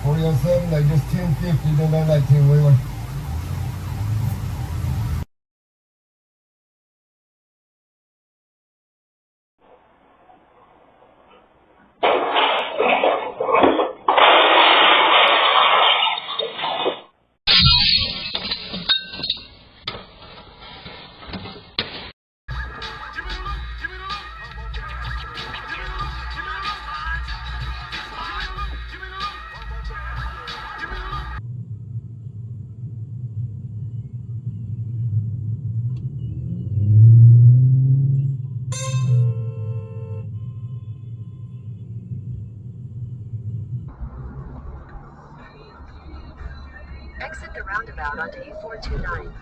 4007, like just 1050, then that 19-wheeler. Exit the roundabout onto A429.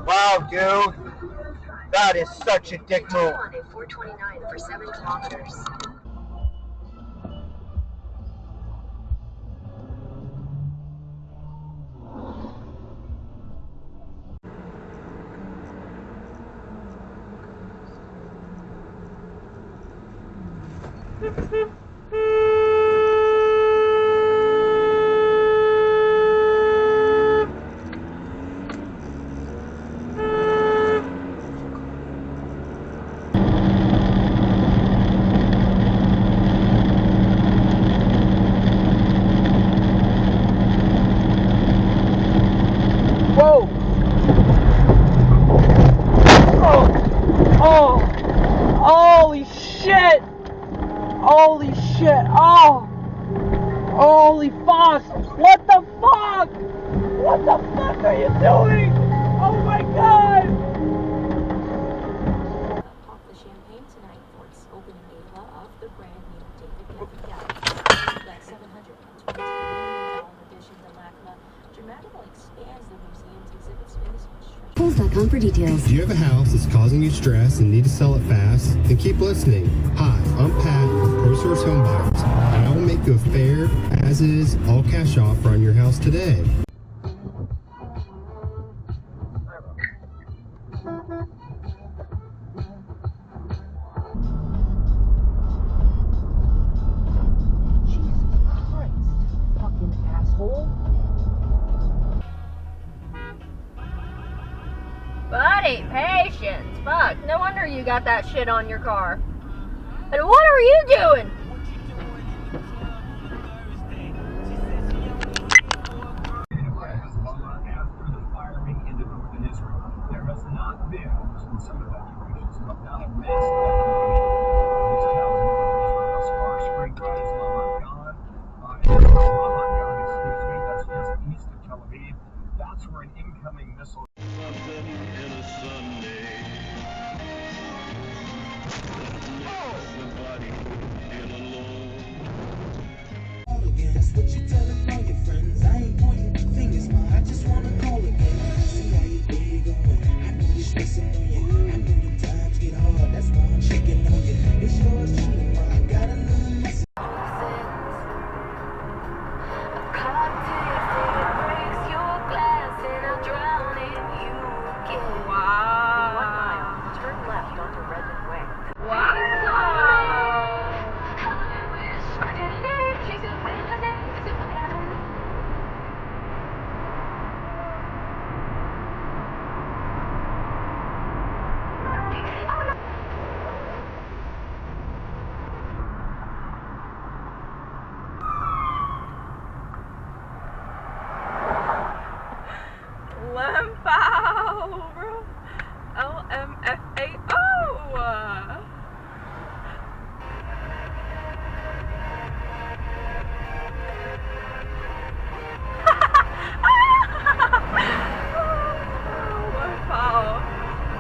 Wow, dude. That is such a dick move. On A429 for 7 kilometers. Whoa! Oh! Holy shit! Holy shit! Oh! Holy fuck! What the fuck? What the fuck are you doing? Oh my god! Pop the champagne tonight for its opening gala of the brand new David Geffen Gallery. That $720 million edition, the LACMA, dramatically expands the museum's exhibit space. Pulse.com for details. If you have a house that's causing you stress and need to sell it fast, then keep listening. Hi, I'm Pat with ProSource Home Buyers, and I will make you a fair, as-is, all-cash offer on your house today. Jesus Christ, fucking asshole. Buddy, patience. Fuck, no wonder you got that shit on your car. And what are you doing? That's where an incoming missile. What you telling all your friends? I ain't pointing fingers, ma. I just wanna call again. See how your day going. I know you're stressing on you. I know the times get hard. That's why I'm checking on you. It's yours truly, ma. I got a little message. Wow. 1 mile. Turn left onto Redmond Way. Wow. Lamfao, bro. LMFAO. Lamfao.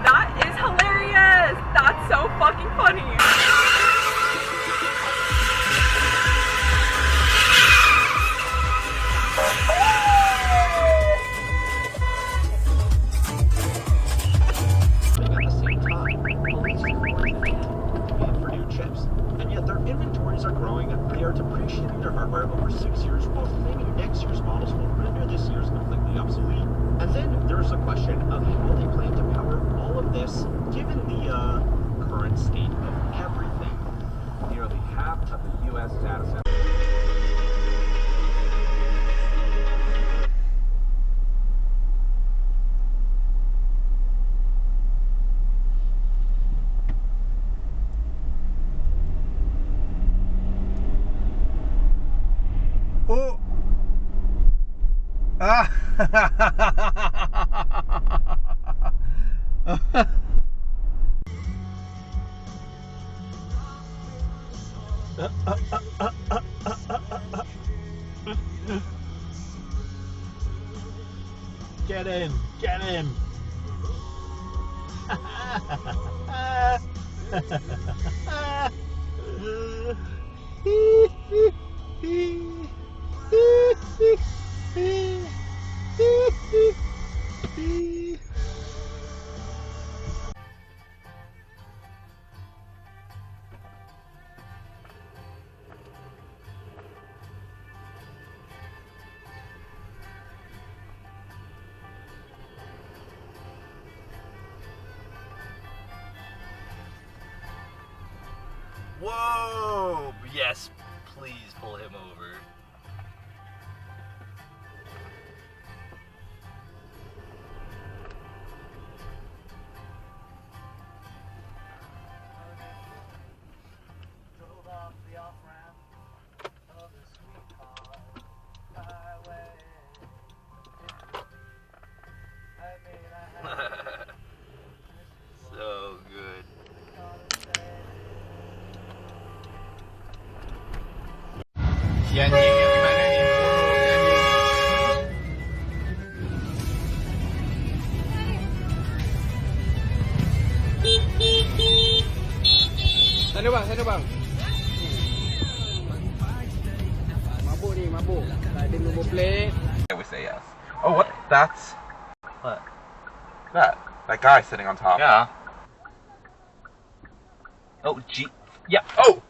That is hilarious. That's so fucking funny. Inventories are growing and they are depreciating their hardware over 6 years, while claiming next year's models will render this year's completely obsolete. And then there's the question of how they plan to power all of this this, given the current state of everything, nearly half of the U.S. data centers. Oh! Ah! Get him! Get him! Whoa! Yes, please pull him over. So good. Yan gimana nih? Sana bang? Mabuk nih, mabuk. Tak ada nombor plate. I would say yes. Oh, what? That's What? that guy sitting on top. Yeah. Oh, gee. Yeah. Oh,